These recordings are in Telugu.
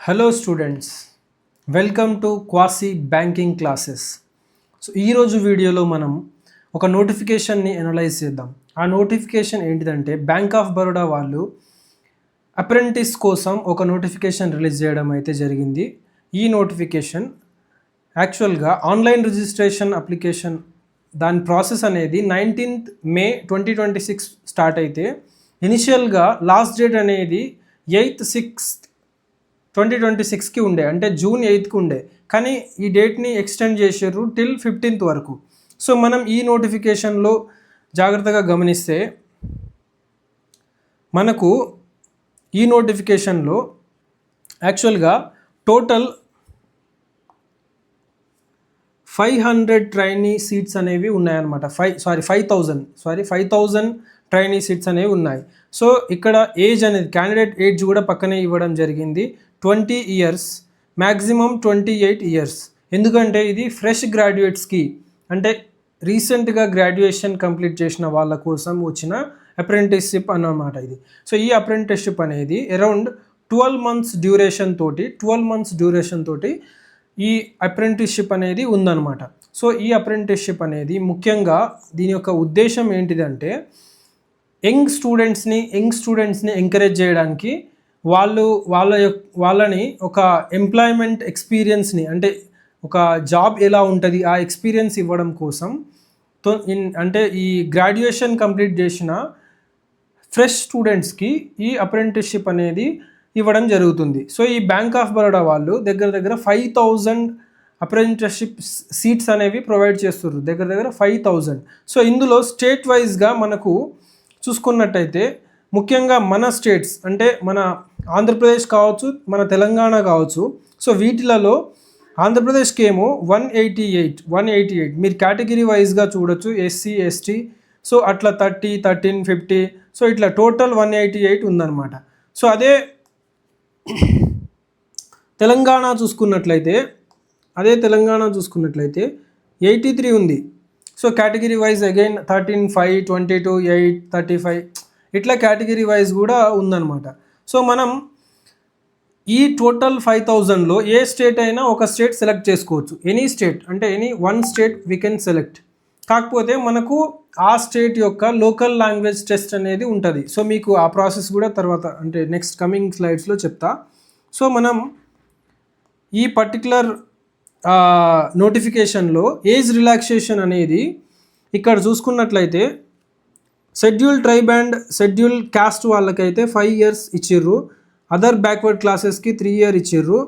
Hello students, welcome to quasi banking classes. So ఈరోజు వీడియోలో మనం ఒక నోటిఫికేషన్ని అనలైజ్ చేద్దాం. ఆ నోటిఫికేషన్ ఏంటిదంటే బ్యాంక్ ఆఫ్ బరోడా వాళ్ళు అప్రెంటిస్ కోసం ఒక నోటిఫికేషన్ రిలీజ్ చేయడం అయితే జరిగింది. ఈ నోటిఫికేషన్ యాక్చువల్గా ఆన్లైన్ రిజిస్ట్రేషన్ అప్లికేషన్ దాని ప్రాసెస్ అనేది 19th May 2026 స్టార్ట్ అయితే ఇనిషియల్గా లాస్ట్ డేట్ అనేది 8th 6th 2026కి ఉండే, అంటే June 8కి ఉండే. కానీ ఈ డేట్ని ఎక్స్టెండ్ చేసారు టిల్ 15th వరకు. సో మనం ఈ నోటిఫికేషన్లో జాగ్రత్తగా గమనిస్తే మనకు ఈ నోటిఫికేషన్లో యాక్చువల్గా టోటల్ 500 ట్రైనీ సీట్స్ అనేవి ఉన్నాయన్నమాట. 5,000 ట్రైనీ సీట్స్ అనేవి ఉన్నాయి. సో ఇక్కడ ఏజ్ అనేది క్యాండిడేట్ ఏజ్ కూడా పక్కనే ఇవ్వడం జరిగింది. 20 years, మ్యాక్సిమం 28 years. ఎందుకంటే ఇది ఫ్రెష్ గ్రాడ్యుయేట్స్కి, అంటే రీసెంట్గా గ్రాడ్యుయేషన్ కంప్లీట్ చేసిన వాళ్ళ కోసం వచ్చిన అప్రెంటిస్షిప్ అన్నమాట ఇది. సో ఈ అప్రెంటిస్షిప్ అనేది అరౌండ్ 12 months డ్యూరేషన్ తోటి ఈ అప్రెంటిస్షిప్ అనేది ఉందన్నమాట. సో ఈ అప్రెంటిస్షిప్ అనేది ముఖ్యంగా దీని యొక్క ఉద్దేశం ఏంటిదంటే యంగ్ స్టూడెంట్స్ని ఎంకరేజ్ చేయడానికి, వాళ్ళని ఒక ఎంప్లాయ్మెంట్ ఎక్స్పీరియన్స్ని, అంటే ఒక జాబ్ ఎలా ఉంటుంది ఆ ఎక్స్పీరియన్స్ ఇవ్వడం కోసం అంటే ఈ గ్రాడ్యుయేషన్ కంప్లీట్ చేసిన ఫ్రెష్ స్టూడెంట్స్కి ఈ అప్రెంటిస్షిప్ అనేది ఇవ్వడం జరుగుతుంది. సో ఈ బ్యాంక్ ఆఫ్ బరోడా వాళ్ళు దగ్గర 5,000 అప్రెంటిస్షిప్ సీట్స్ అనేవి ప్రొవైడ్ చేస్తున్నారు, దగ్గర 5,000. సో ఇందులో స్టేట్ వైజ్గా మనకు చూసుకున్నట్టయితే ముఖ్యంగా మన స్టేట్స్ అంటే మన ఆంధ్రప్రదేశ్ కావచ్చు, మన తెలంగాణ కావచ్చు. సో వీటిలలో ఆంధ్రప్రదేశ్కి ఏమో 188 మీరు కేటగిరీ వైజ్గా చూడొచ్చు, ఎస్సీ ఎస్టీ. సో అట్లా 30, 13, 50, సో ఇట్లా టోటల్ 188 ఉందన్నమాట. సో అదే తెలంగాణ చూసుకున్నట్లయితే 83 ఉంది. సో కేటగిరీ వైజ్ అగైన్ 13, 5, 22, 8, 35 ఇట్లా కేటగిరీ వైజ్ కూడా ఉందన్నమాట. సో మనం ఈ టోటల్ 5,000లో ఏ స్టేట్ అయినా ఒక స్టేట్ సెలెక్ట్ చేసుకోవచ్చు. ఎనీ స్టేట్ అంటే any one state we can select. కాకపోతే మనకు ఆ స్టేట్ యొక్క లోకల్ లాంగ్వేజ్ టెస్ట్ అనేది ఉంటుంది. సో మీకు ఆ ప్రాసెస్ కూడా తర్వాత అంటే నెక్స్ట్ కమింగ్ స్లైడ్స్లో చెప్తా. సో మనం ఈ పర్టికులర్ నోటిఫికేషన్లో ఏజ్ రిలాక్సేషన్ అనేది ఇక్కడ చూసుకున్నట్లయితే schedule tribe and schedule caste వాళ్ళకైతే 5 years ఇచ్చిర్రు, అదర్ బ్యాక్వర్డ్ క్లాసెస్కి 3 year ఇచ్చిర్రు.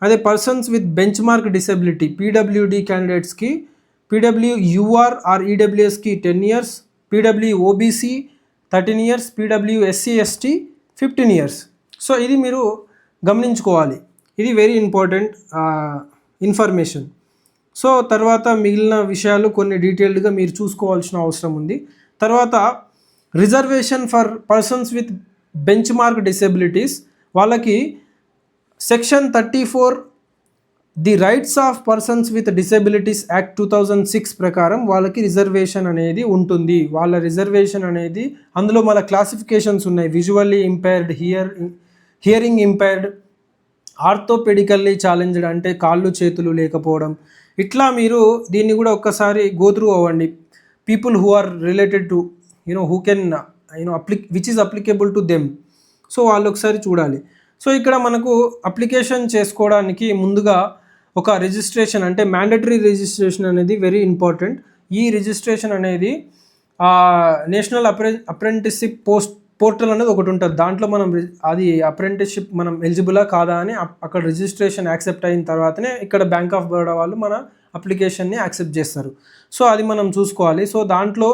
అదే persons with benchmark disability PWD క్యాండిడేట్స్కి, పీడబ్ల్యూయూఆర్ ఆర్ ఈడబ్ల్యూఎస్కి 10 years, PWOBC 13 years, PWSC ST 15 years. So ఇది మీరు గమనించుకోవాలి, ఇది వెరీ ఇంపార్టెంట్ ఇన్ఫర్మేషన్. సో తర్వాత మిగిలిన విషయాలు కొన్ని డీటెయిల్డ్గా మీరు చూసుకోవాల్సిన అవసరం ఉంది. తర్వాత reservation for persons with benchmark disabilities వాళ్ళకి section 34 the rights of persons with disabilities act 2006 ప్రకారం వాళ్ళకి రిజర్వేషన్ అనేది ఉంటుంది. వాళ్ళ రిజర్వేషన్ అనేది అందులో మన క్లాసిఫికేషన్స్ ఉన్నాయి. Visually impaired, hearing impaired, orthopedically challenged అంటే కాళ్ళు చేతులు లేకపోవడం. ఇట్లా మీరు దీన్ని కూడా ఒక్కసారి గో త్రూ అవ్వండి. People who are related to who can which is applicable to them. So వాళ్ళు ఒకసారి చూడాలి. సో ఇక్కడ మనకు అప్లికేషన్ చేసుకోవడానికి ముందుగా ఒక రిజిస్ట్రేషన్ అంటే మ్యాండటరీ రిజిస్ట్రేషన్ అనేది వెరీ ఇంపార్టెంట్. ఈ రిజిస్ట్రేషన్ అనేది నేషనల్ అప్రెంటిస్షిప్ పోర్టల్ అనేది ఒకటి ఉంటుంది. దాంట్లో మనం అది అప్రెంటిస్షిప్ మనం ఎలిజిబులా కాదా అని అక్కడ రిజిస్ట్రేషన్ యాక్సెప్ట్ అయిన తర్వాతనే ఇక్కడ బ్యాంక్ ఆఫ్ బరోడా వాళ్ళు మన అప్లికేషన్ని యాక్సెప్ట్ చేస్తారు. సో అది మనం చూసుకోవాలి. సో దాంట్లో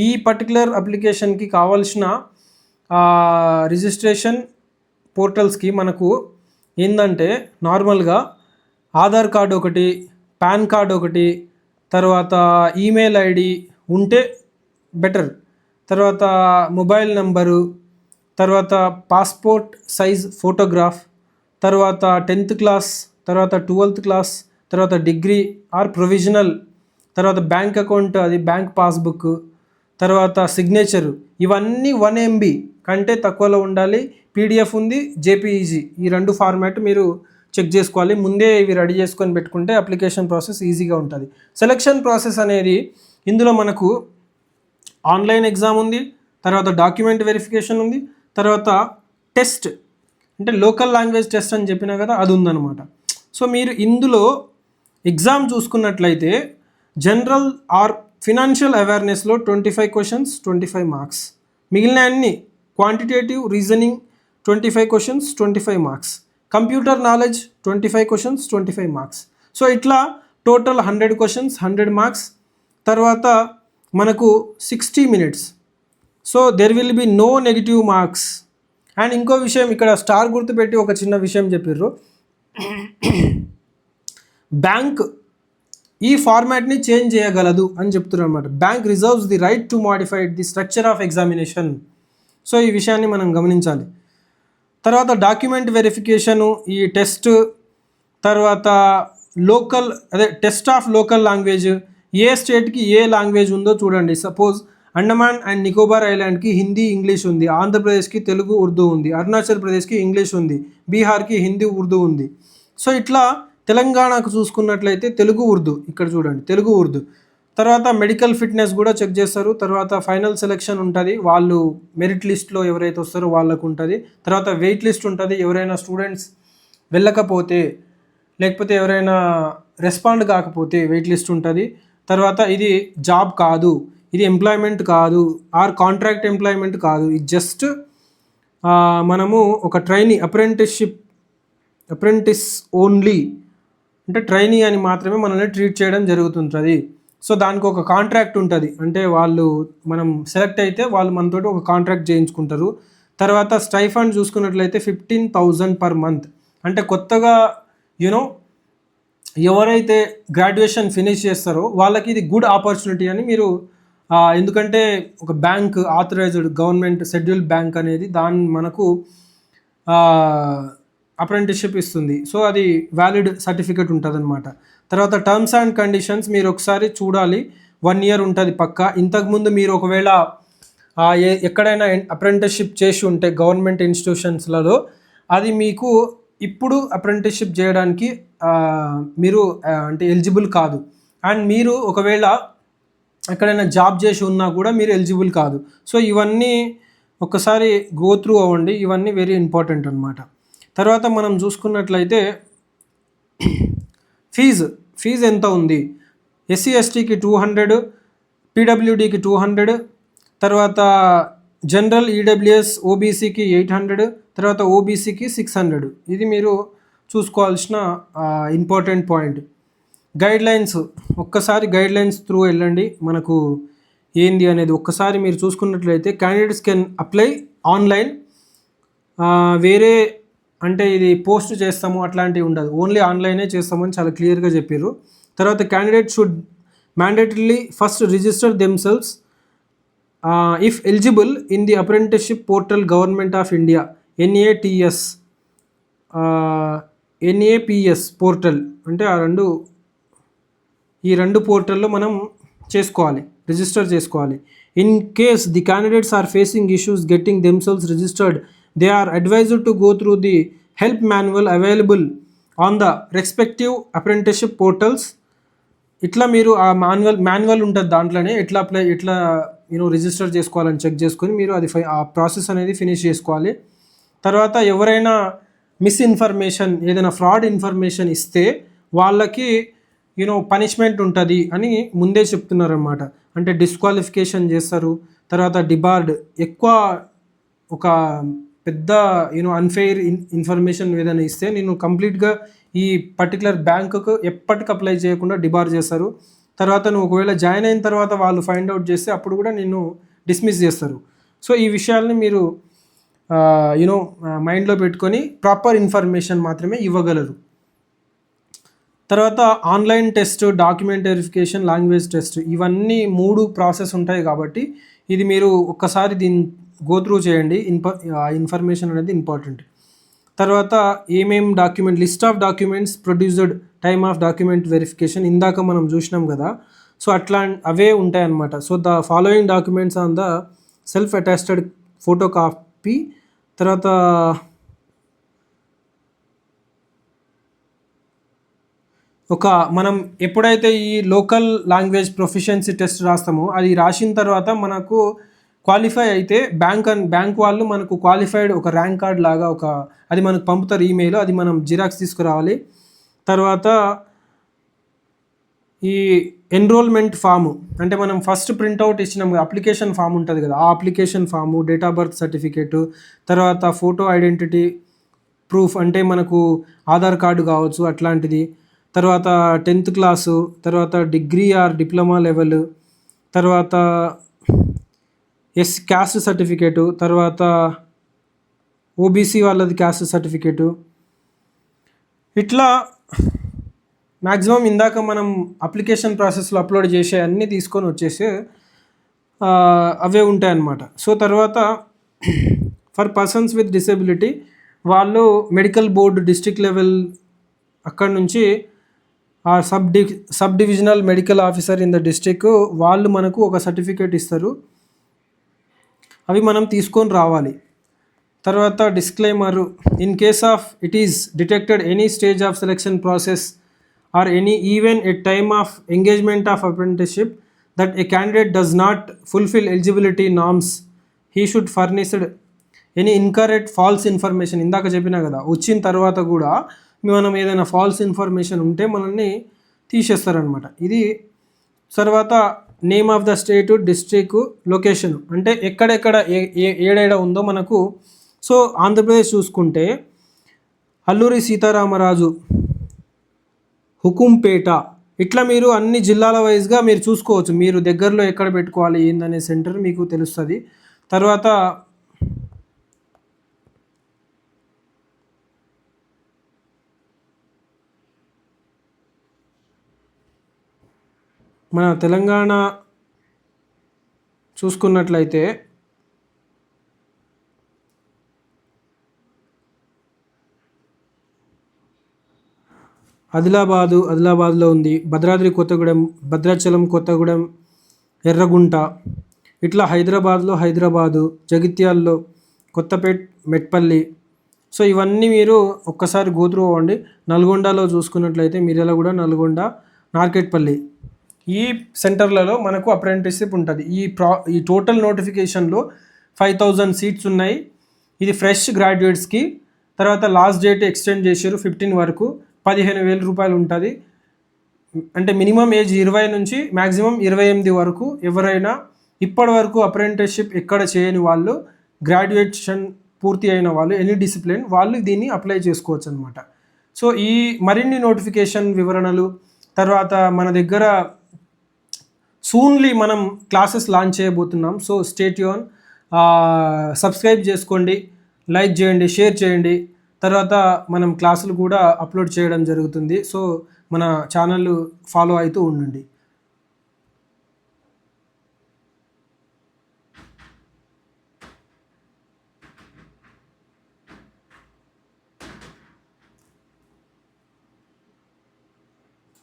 ఈ పర్టికులర్ అప్లికేషన్కి కావాల్సిన రిజిస్ట్రేషన్ పోర్టల్స్కి మనకు ఏంటంటే నార్మల్గా ఆధార్ కార్డు ఒకటి, పాన్ కార్డు ఒకటి, తర్వాత ఈమెయిల్ ఐడి ఉంటే బెటర్, తర్వాత మొబైల్ నంబరు, తర్వాత పాస్పోర్ట్ సైజ్ ఫోటోగ్రాఫ్, తర్వాత 10th class, తర్వాత 12th class, తర్వాత డిగ్రీ ఆర్ ప్రొవిజనల్, తర్వాత బ్యాంక్ అకౌంట్ అది బ్యాంక్ పాస్బుక్, తర్వాత సిగ్నేచరు, ఇవన్నీ 1 MB కంటే తక్కువలో ఉండాలి. పీడిఎఫ్ ఉంది, జేపీఈజీ, ఈ 2 ఫార్మాట్ మీరు చెక్ చేసుకోవాలి. ముందే ఇవి రెడీ చేసుకొని పెట్టుకుంటే అప్లికేషన్ ప్రాసెస్ ఈజీగా ఉంటుంది. సెలక్షన్ ప్రాసెస్ అనేది ఇందులో మనకు ఆన్లైన్ ఎగ్జామ్ ఉంది, తర్వాత డాక్యుమెంట్ వెరిఫికేషన్ ఉంది, తర్వాత టెస్ట్ అంటే లోకల్ లాంగ్వేజ్ టెస్ట్ అని చెప్పినా కదా, అది ఉందన్నమాట. సో మీరు ఇందులో ఎగ్జామ్ చూసుకున్నట్లయితే జనరల్ ఆర్ ఫినాన్షియల్ అవేర్నెస్లో 25 క్వశ్చన్స్ 25 మార్క్స్, మిగిలిన అన్ని quantitative reasoning 25 questions 25 marks, computer knowledge 25 questions 25 marks. So ఇట్లా టోటల్ 100 క్వశ్చన్స్ 100 మార్క్స్. తర్వాత మనకు 60 minutes. So there will be no negative marks. And ఇంకో విషయం ఇక్కడ స్టార్ గుర్తుపెట్టి ఒక చిన్న విషయం చెప్పిర్రు, బ్యాంక్ ఈ ఫార్మాట్ని చేంజ్ చేయగలదు అని చెప్తున్నారు అనమాట. Bank reserves the right to modify the structure of examination. So ఈ విషయాన్ని మనం గమనించాలి. తర్వాత డాక్యుమెంట్ వెరిఫికేషను, ఈ టెస్ట్, తర్వాత local test of local language, ఏ స్టేట్కి ఏ లాంగ్వేజ్ ఉందో చూడండి. సపోజ్ అండమాన్ అండ్ నికోబార్ ఐలాండ్కి హిందీ ఇంగ్లీష్ ఉంది, ఆంధ్రప్రదేశ్కి తెలుగు ఉర్దూ ఉంది, అరుణాచల్ ప్రదేశ్కి ఇంగ్లీష్ ఉంది, బీహార్కి హిందీ ఉర్దూ ఉంది. సో ఇట్లా తెలంగాణకు చూసుకున్నట్లయితే తెలుగు ఉర్దూ, ఇక్కడ చూడండి తెలుగు ఉర్దూ. తర్వాత మెడికల్ ఫిట్నెస్ కూడా చెక్ చేస్తారు. తర్వాత ఫైనల్ సెలెక్షన్ ఉంటుంది, వాళ్ళు మెరిట్ లిస్ట్లో ఎవరైతే వస్తారో వాళ్ళకు ఉంటుంది. తర్వాత వెయిట్ లిస్ట్ ఉంటుంది, ఎవరైనా స్టూడెంట్స్ వెళ్ళకపోతే లేకపోతే ఎవరైనా రెస్పాండ్ కాకపోతే వెయిట్ లిస్ట్ ఉంటుంది. తర్వాత ఇది జాబ్ కాదు, ఇది ఎంప్లాయ్మెంట్ కాదు, ఆర్ కాంట్రాక్ట్ ఎంప్లాయ్మెంట్ కాదు, ఇది జస్ట్ మనము ఒక అప్రెంటిస్ ఓన్లీ, అంటే ట్రైనీ అని మాత్రమే మనల్ని ట్రీట్ చేయడం జరుగుతుంటుంది. సో దానికి ఒక కాంట్రాక్ట్ ఉంటుంది, అంటే మనం సెలెక్ట్ అయితే వాళ్ళు మనతోటి ఒక కాంట్రాక్ట్ చేయించుకుంటారు. తర్వాత స్టైఫండ్ చూసుకున్నట్లయితే 15,000 పర్ మంత్. అంటే కొత్తగా ఎవరైతే గ్రాడ్యుయేషన్ ఫినిష్ చేస్తారో వాళ్ళకి ఇది గుడ్ ఆపర్చునిటీ అని మీరు, ఎందుకంటే ఒక bank authorised government schedule bank అనేది మనకు అప్రెంటిస్షిప్ ఇస్తుంది. సో అది వ్యాలిడ్ సర్టిఫికేట్ ఉంటుంది అనమాట. తర్వాత టర్మ్స్ అండ్ కండిషన్స్ మీరు ఒకసారి చూడాలి, 1 year ఉంటుంది పక్కా. ఇంతకుముందు మీరు ఒకవేళ ఎక్కడైనా అప్రెంటిస్షిప్ చేసి ఉంటే గవర్నమెంట్ ఇన్స్టిట్యూషన్స్లలో, అది మీకు ఇప్పుడు అప్రెంటిస్షిప్ చేయడానికి మీరు అంటే ఎలిజిబుల్ కాదు. అండ్ మీరు ఒకవేళ ఎక్కడైనా జాబ్ చేసి ఉన్నా కూడా మీరు ఎలిజిబుల్ కాదు. సో ఇవన్నీ ఒకసారి గో త్రూ అవ్వండి, ఇవన్నీ వెరీ ఇంపార్టెంట్ అనమాట. తర్వాత మనం చూసుకున్నట్లయితే ఫీజు ఎంత ఉంది, ఎస్సీ ఎస్టీకి 200, పీడబ్ల్యూడీకి 200, తర్వాత జనరల్ ఈడబ్ల్యూఎస్ ఓబీసీకి 800, తర్వాత ఓబీసీకి 600. ఇది మీరు చూసుకోవాల్సిన ఇంపార్టెంట్ పాయింట్. గైడ్లైన్స్, ఒక్కసారి గైడ్లైన్స్ త్రూ వెళ్ళండి, మనకు ఏంది అనేది ఒక్కసారి మీరు చూసుకున్నట్లయితే క్యాండిడేట్స్ కెన్ అప్లై ఆన్లైన్, వేరే అంటే ఇది పోస్ట్ చేస్తాము అట్లాంటివి ఉండదు, ఓన్లీ ఆన్లైనే చేస్తామని చాలా క్లియర్గా చెప్పారు. తర్వాత candidate should mandatorily first register themselves if eligible in the apprenticeship portal government of India NAPS portal. అంటే ఈ రెండు పోర్టల్లో మనం రిజిస్టర్ చేసుకోవాలి. In case the candidates are facing issues getting themselves registered, they are advised to go through the help manual available on the respective apprenticeship portals. ఇట్లా మీరు ఆ మాన్యువల్ ఉంటుంది, దాంట్లోనే ఎట్లా రిజిస్టర్ చేసుకోవాలని చెక్ చేసుకొని మీరు అది ఆ ప్రాసెస్ అనేది ఫినిష్ చేసుకోవాలి. తర్వాత ఎవరైనా మిస్ఇన్ఫర్మేషన్, ఏదైనా ఫ్రాడ్ ఇన్ఫర్మేషన్ ఇస్తే వాళ్ళకి పనిష్మెంట్ ఉంటుంది అని ముందే చెప్తున్నారన్నమాట. అంటే డిస్క్వాలిఫికేషన్ చేస్తారు. తర్వాత డిబార్డ్, ఎక్కువ ఒక పెద్ద అన్ఫెయిర్ ఇన్ఫర్మేషన్ ఏదైనా ఇస్తే నేను కంప్లీట్గా ఈ పర్టికులర్ బ్యాంకుకు ఎప్పటికి అప్లై చేయకుండా డిబార్ చేస్తారు. తర్వాత నువ్వు ఒకవేళ జాయిన్ అయిన తర్వాత వాళ్ళు ఫైండ్ అవుట్ చేస్తే అప్పుడు కూడా నిన్ను డిస్మిస్ చేస్తారు. సో ఈ విషయాల్ని మీరు మైండ్లో పెట్టుకొని ప్రాపర్ ఇన్ఫర్మేషన్ మాత్రమే ఇవ్వగలరు. తర్వాత online test, document verification, language test, ఇవన్నీ 3 ప్రాసెస్ ఉంటాయి కాబట్టి ఇది మీరు ఒక్కసారి దీన్ని గో త్రూ చేయండి. ఇన్ఫర్మేషన్ అనేది ఇంపార్టెంట్. తర్వాత list of documents produced, time of document verification ఇందాక మనం చూసినాం కదా. సో అవే ఉంటాయన్నమాట. So the following documents on the self attested photo copy, తర్వాత మనం ఎప్పుడైతే ఈ లోకల్ లాంగ్వేజ్ ప్రొఫిషియన్సీ టెస్ట్ రాస్తామో అది రాసిన తర్వాత మనకు క్వాలిఫై అయితే బ్యాంక్ వాళ్ళు మనకు క్వాలిఫైడ్ ఒక ర్యాంక్ కార్డ్ లాగా అది మనకు పంపుతారు ఈమెయిల్, అది మనం జిరాక్స్ తీసుకురావాలి. తర్వాత ఈ ఎన్రోల్మెంట్ ఫాము అంటే మనం ఫస్ట్ ప్రింట్అవుట్ ఇచ్చినాం కదా, అప్లికేషన్ ఫామ్ ఉంటుంది కదా, ఆ application form, date of birth certificate, తర్వాత ఫోటో ఐడెంటిటీ ప్రూఫ్ అంటే మనకు ఆధార్ కార్డు కావచ్చు అట్లాంటిది, తర్వాత 10th క్లాసు, తర్వాత డిగ్రీ ఆర్ డిప్లొమా లెవెల్, తర్వాత క్యాస్ట్ సర్టిఫికేటు, తర్వాత ఓబీసీ వాళ్ళది క్యాస్ట్ సర్టిఫికేటు, ఇట్లా మ్యాక్సిమం ఇందాక మనం అప్లికేషన్ ప్రాసెస్లో అప్లోడ్ చేసే అన్నీ తీసుకొని వచ్చేసి అవే ఉంటాయన్నమాట. సో తర్వాత ఫర్ పర్సన్స్ విత్ డిసేబిలిటీ వాళ్ళు మెడికల్ బోర్డు డిస్ట్రిక్ట్ లెవెల్ అక్కడ నుంచి ఆ sub divisional medical officer in the district వాళ్ళు మనకు ఒక సర్టిఫికేట్ ఇస్తారు, అవి మనం తీసుకొని రావాలి. తర్వాత disclaimer, in case of it is detected any stage of selection process or any even at time of engagement of apprenticeship that a candidate does not fulfil eligibility norms he should furnished any incorrect false information. ఇందాక చెప్పినా కదా, వచ్చిన తర్వాత కూడా మనం ఏదైనా ఫాల్స్ ఇన్ఫర్మేషన్ ఉంటే మనల్ని తీసేస్తారనమాట. ఇది తర్వాత name of the state, district, location అంటే ఎక్కడెక్కడ ఏడేడ ఉందో మనకు. సో ఆంధ్రప్రదేశ్ చూసుకుంటే అల్లూరి సీతారామరాజు, హుకుంపేట, ఇట్లా మీరు అన్ని జిల్లాల వైజ్గా మీరు చూసుకోవచ్చు, మీరు దగ్గరలో ఎక్కడ పెట్టుకోవాలి ఏందనే సెంటర్ మీకు తెలుస్తుంది. తర్వాత మన తెలంగాణ చూసుకున్నట్లయితే ఆదిలాబాద్లో ఉంది, భద్రాద్రి కొత్తగూడెం, భద్రాచలం కొత్తగూడెం, ఎర్రగుంట, ఇట్లా హైదరాబాదు, జగిత్యాల్లో, కొత్తపేట్, మెట్పల్లి. సో ఇవన్నీ మీరు ఒక్కసారి గోత్రూ అవ్వండి. నల్గొండలో చూసుకున్నట్లయితే మిర్యాలగూడ, నల్గొండ, నార్కెట్పల్లి, ఈ సెంటర్లలో మనకు అప్రెంటిస్షిప్ ఉంటుంది. ఈ టోటల్ నోటిఫికేషన్లో 5000 సీట్స్ ఉన్నాయి. ఇది ఫ్రెష్ గ్రాడ్యుయేట్స్కి. తర్వాత లాస్ట్ డేట్ ఎక్స్టెండ్ చేశారు 15 వరకు, 15,000 రూపాయలు ఉంటుంది. అంటే మినిమం ఏజ్ 20 నుంచి మ్యాక్సిమం 28 వరకు ఎవరైనా ఇప్పటి వరకు అప్రెంటిస్షిప్ ఎక్కడ చేయని వాళ్ళు, గ్రాడ్యుయేషన్ పూర్తి అయిన వాళ్ళు, ఎనీ డిసిప్లిన్ వాళ్ళు దీన్ని అప్లై చేసుకోవచ్చు అనమాట. సో ఈ మరిన్ని నోటిఫికేషన్ వివరణలు తర్వాత మన దగ్గర సూన్లీ మనం క్లాసెస్ లాంచ్ చేయబోతున్నాం. సో స్టే ట్యూన్, సబ్స్క్రైబ్ చేసుకోండి, లైక్ చేయండి, షేర్ చేయండి. తర్వాత మనం క్లాసులు కూడా అప్లోడ్ చేయడం జరుగుతుంది. సో మన ఛానల్ ఫాలో అవుతూ ఉండండి.